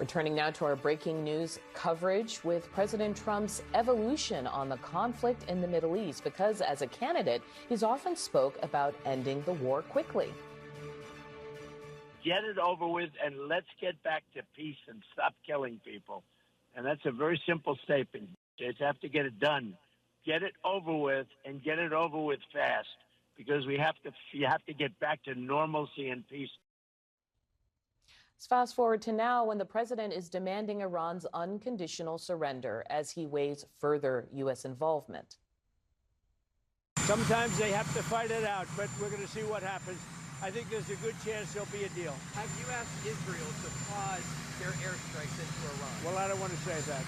Turning now to our breaking news coverage with President Trump's evolution on the conflict in the Middle East, because as a candidate, he's often spoke about ending the war quickly. Get it over with and let's get back to peace and stop killing people. And that's a very simple statement. You just have to get it done. Get it over with and get it over with fast, because you have to get back to normalcy and peace. Let's fast forward to now, when the president is demanding Iran's unconditional surrender as he weighs further U.S. involvement. Sometimes they have to fight it out, but we're going to see what happens. I think there's a good chance there'll be a deal. Have you asked Israel to pause their airstrikes into Iran? Well, I don't want to say that.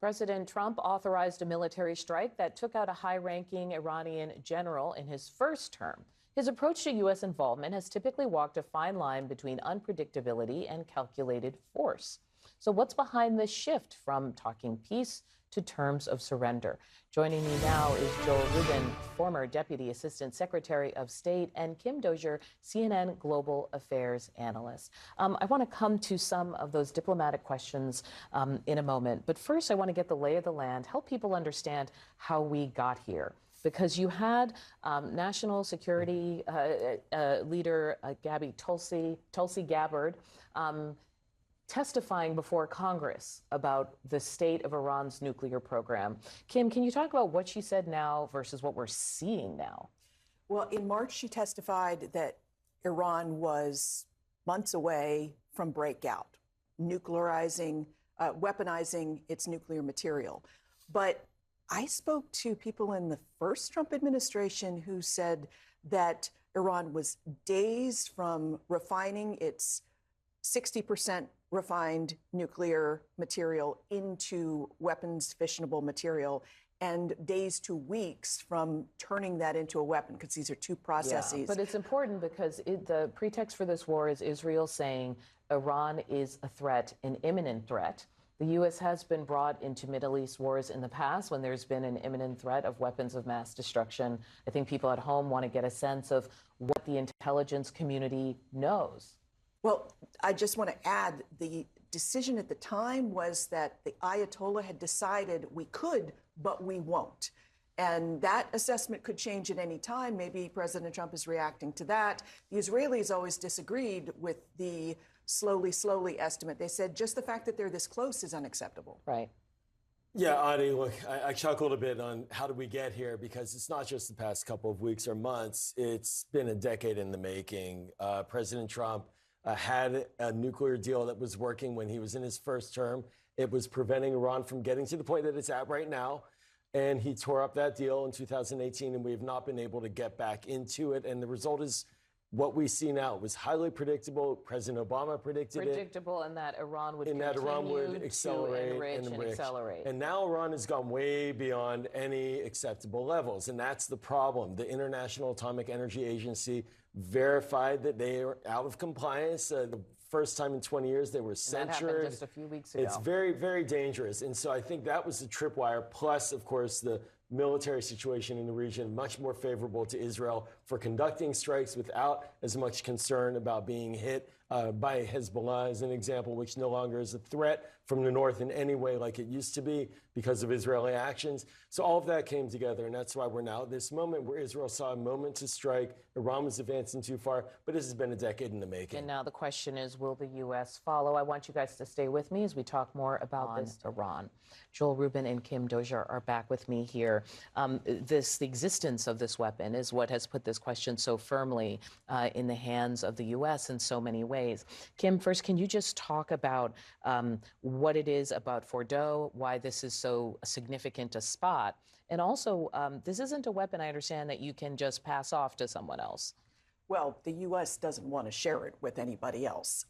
President Trump authorized a military strike that took out a high-ranking Iranian general in his first term. His approach to U.S. involvement has typically walked a fine line between unpredictability and calculated force. So what's behind this shift from talking peace to terms of surrender? Joining me now is Joel Rubin, former Deputy Assistant Secretary of State, and Kim Dozier, CNN Global Affairs Analyst. I want to come to some of those diplomatic questions in a moment. But first, I want to get the lay of the land, help people understand how we got here. Because you had National Security Leader Tulsi Gabbard testifying before Congress about the state of Iran's nuclear program. Kim, can you talk about what she said now versus what we're seeing now? Well, in March, she testified that Iran was months away from breakout, weaponizing its nuclear material. But I spoke to people in the first Trump administration who said that Iran was days from refining its 60% refined nuclear material into weapons fissionable material, and days to weeks from turning that into a weapon, because these are two processes. Yeah, but it's important because the pretext for this war is Israel saying Iran is a threat, an imminent threat. The U.S. has been brought into Middle East wars in the past when there's been an imminent threat of weapons of mass destruction. I think people at home want to get a sense of what the intelligence community knows. Well, I just want to add, the decision at the time was that the Ayatollah had decided we could, but we won't. And that assessment could change at any time. Maybe President Trump is reacting to that. The Israelis always disagreed with the slowly estimate. They said just the fact that they're this close is unacceptable. Right. Yeah, Audie, look, I chuckled a bit on how did we get here, because it's not just the past couple of weeks or months. It's been a decade in the making. President Trump had a nuclear deal that was working when he was in his first term. It was preventing Iran from getting to the point that it's at right now. And he tore up that deal in 2018, and we have not been able to get back into it. And the result is what we see now. It was highly predictable. President Obama predicted it. Predictable, and that Iran would continue to accelerate and enrich. And now Iran has gone way beyond any acceptable levels. And that's the problem. The International Atomic Energy Agency verified that they are out of compliance. The first time in 20 years they were censured. That happened just a few weeks ago. It's very, very dangerous. And so I think that was the tripwire. Plus, of course, the military situation in the region, much more favorable to Israel for conducting strikes without as much concern about being hit by Hezbollah, as an example, which no longer is a threat from the north in any way like it used to be because of Israeli actions. So all of that came together, and that's why we're now at this moment where Israel saw a moment to strike. Iran was advancing too far, but this has been a decade in the making. And now the question is, will the U.S. follow? I want you guys to stay with me as we talk more about this Iran. Joel Rubin and Kim Dozier are back with me here. The existence of this weapon is what has put this question so firmly in the hands of the U.S. in so many ways. Kim, first, can you just talk about what it is about Fordo, why this is so significant a spot, and also this isn't a weapon, I understand, that you can just pass off to someone else. Well, the U.S. doesn't want to share it with anybody else.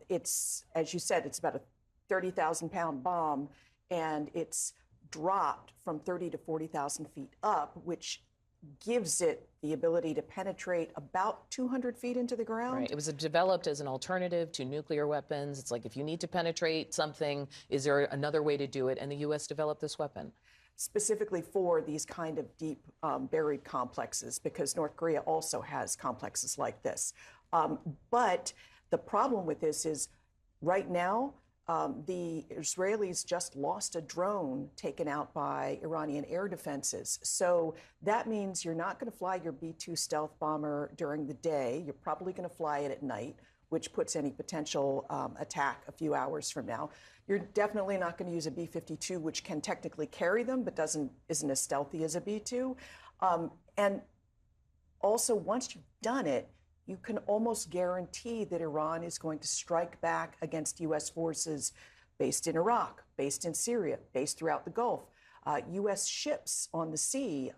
It's, as you said, it's about a 30,000-pound bomb, and it's dropped from 30 to 40,000 feet up, which gives it the ability to penetrate about 200 feet into the ground. Right. It was developed as an alternative to nuclear weapons. It's like, if you need to penetrate something, is there another way to do it? And the U.S. developed this weapon. Specifically for these kind of deep buried complexes, because North Korea also has complexes like this. But the problem with this is Right now, the Israelis just lost a drone taken out by Iranian air defenses. So that means you're not going to fly your B-2 stealth bomber during the day. You're probably going to fly it at night, which puts any potential attack a few hours from now. You're definitely not going to use a B-52, which can technically carry them, but isn't as stealthy as a B-2. And also, once you've done it, you can almost guarantee that Iran is going to strike back against U.S. forces based in Iraq, based in Syria, based throughout the Gulf, U.S. ships on the sea.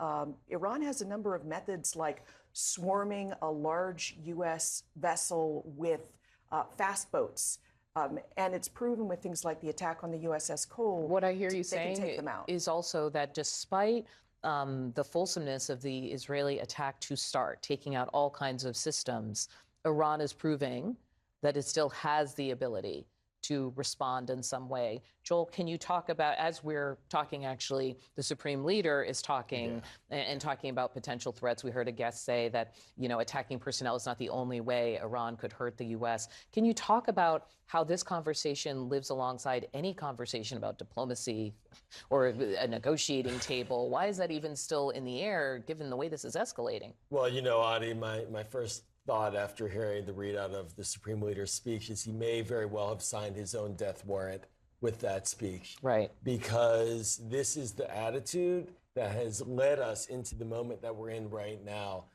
Iran has a number of methods like swarming a large U.S. vessel with fast boats. And it's proven with things like the attack on the USS Cole. What I hear you saying is also that despite the fulsomeness of the Israeli attack to start, taking out all kinds of systems, Iran is proving that it still has the ability to respond in some way. Joel, can you talk about, as we're talking, actually, the Supreme Leader is talking and talking about potential threats. We heard a guest say that, you know, attacking personnel is not the only way Iran could hurt the U.S. Can you talk about how this conversation lives alongside any conversation about diplomacy or a negotiating table? Why is that even still in the air, given the way this is escalating? Well, you know, Audie, my first thought after hearing the readout of the Supreme Leader's speech is he may very well have signed his own death warrant with that speech. Right. Because this is the attitude that has led us into the moment that we're in right now.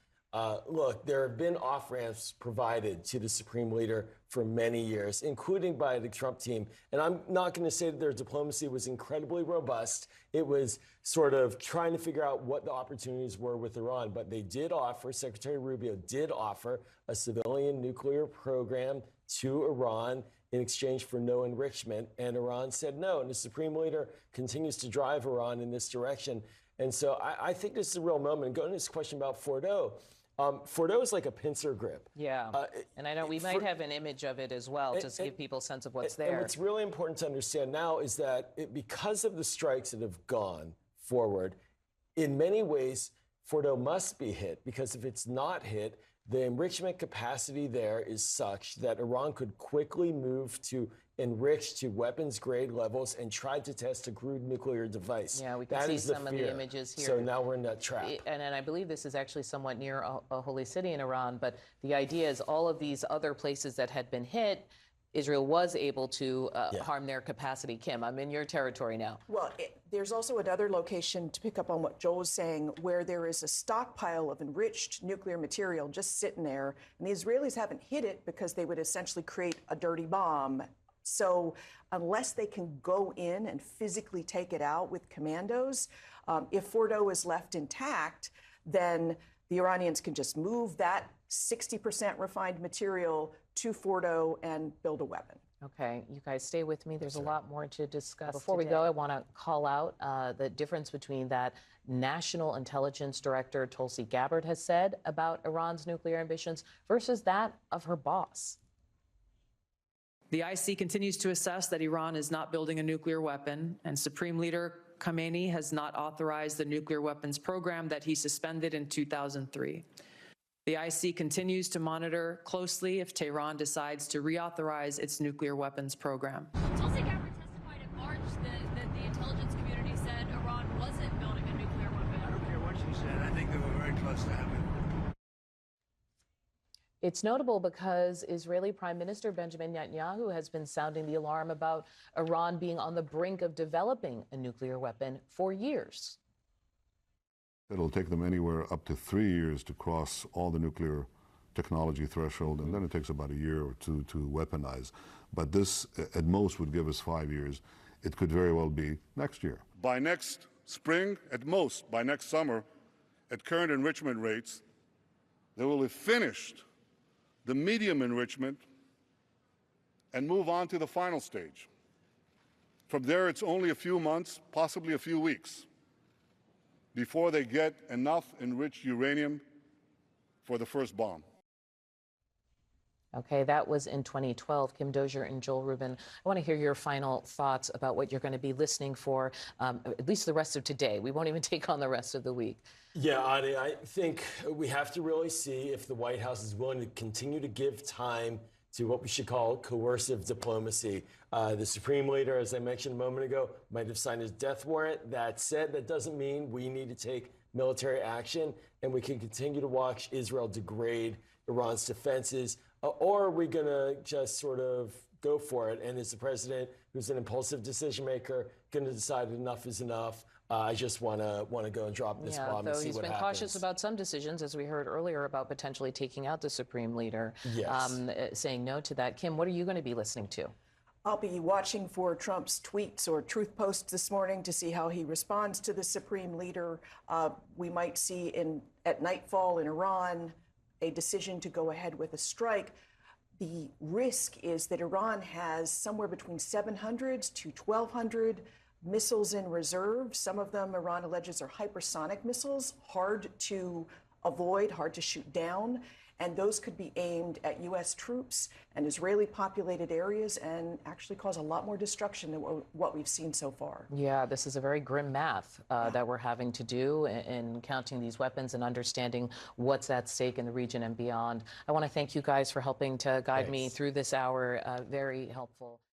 Look, there have been off-ramps provided to the Supreme Leader for many years, including by the Trump team. And I'm not going to say that their diplomacy was incredibly robust. It was sort of trying to figure out what the opportunities were with Iran. But they did offer, Secretary Rubio did offer a civilian nuclear program to Iran in exchange for no enrichment. And Iran said no. And the Supreme Leader continues to drive Iran in this direction. And so I think this is a real moment. Going to this question about Fordo. Fordo is like a pincer grip. Yeah, and I know we might have an image of it as well, just to give people a sense of what's there. And what's really important to understand now is that because of the strikes that have gone forward, in many ways, Fordo must be hit, because if it's not hit, the enrichment capacity there is such that Iran could quickly move to enrich to weapons-grade levels and try to test a crude nuclear device. Yeah, we can see some of the images here. So now we're in that trap. And I believe this is actually somewhat near a holy city in Iran, but the idea is all of these other places that had been hit, Israel was able to harm their capacity. Kim, I'm in your territory now. Well, there's also another location, to pick up on what Joel was saying, where there is a stockpile of enriched nuclear material just sitting there, and the Israelis haven't hit it because they would essentially create a dirty bomb. So unless they can go in and physically take it out with commandos, if Fordo is left intact, then the Iranians can just move that 60% refined material to Fordo and build a weapon. Okay, you guys stay with me. There's a lot more to discuss. Before we go, I want to call out the difference between that National Intelligence Director Tulsi Gabbard has said about Iran's nuclear ambitions versus that of her boss. The IC continues to assess that Iran is not building a nuclear weapon, and Supreme Leader Khamenei has not authorized the nuclear weapons program that he suspended in 2003. The IC continues to monitor closely if Tehran decides to reauthorize its nuclear weapons program. Tulsi Gabbard testified in March that the intelligence community said Iran wasn't building a nuclear weapon. I don't care what she said. I think they were very close to having it. It's notable because Israeli Prime Minister Benjamin Netanyahu has been sounding the alarm about Iran being on the brink of developing a nuclear weapon for years. It'll take them anywhere up to 3 years to cross all the nuclear technology threshold, and then it takes about a year or two to weaponize. But this, at most, would give us 5 years. It could very well be next year. By next spring, at most, by next summer, at current enrichment rates, they will have finished the medium enrichment and move on to the final stage. From there, it's only a few months, possibly a few weeks, before they get enough enriched uranium for the first bomb. Okay, that was in 2012. Kim Dozier and Joel Rubin, I want to hear your final thoughts about what you're going to be listening for, at least the rest of today. We won't even take on the rest of the week. Yeah, Audie, I think we have to really see if the White House is willing to continue to give time to what we should call coercive diplomacy. The Supreme Leader, as I mentioned a moment ago, might have signed his death warrant. That said, that doesn't mean we need to take military action, and we can continue to watch Israel degrade Iran's defenses. Or are we going to just sort of go for it? And is the president, who's an impulsive decision maker, going to decide enough is enough? I just want to go and drop this bomb and see what happens. Though he's been cautious about some decisions, as we heard earlier, about potentially taking out the Supreme Leader, saying no to that. Kim, what are you going to be listening to? I'll be watching for Trump's tweets or truth posts this morning to see how he responds to the Supreme Leader. We might see at nightfall in Iran a decision to go ahead with a strike. The risk is that Iran has somewhere between 700 to 1,200 missiles in reserve. Some of them, Iran alleges, are hypersonic missiles, hard to avoid, hard to shoot down. And those could be aimed at U.S. troops and Israeli-populated areas and actually cause a lot more destruction than what we've seen so far. Yeah, this is a very grim math that we're having to do in counting these weapons and understanding what's at stake in the region and beyond. I want to thank you guys for helping to guide me through this hour. Very helpful.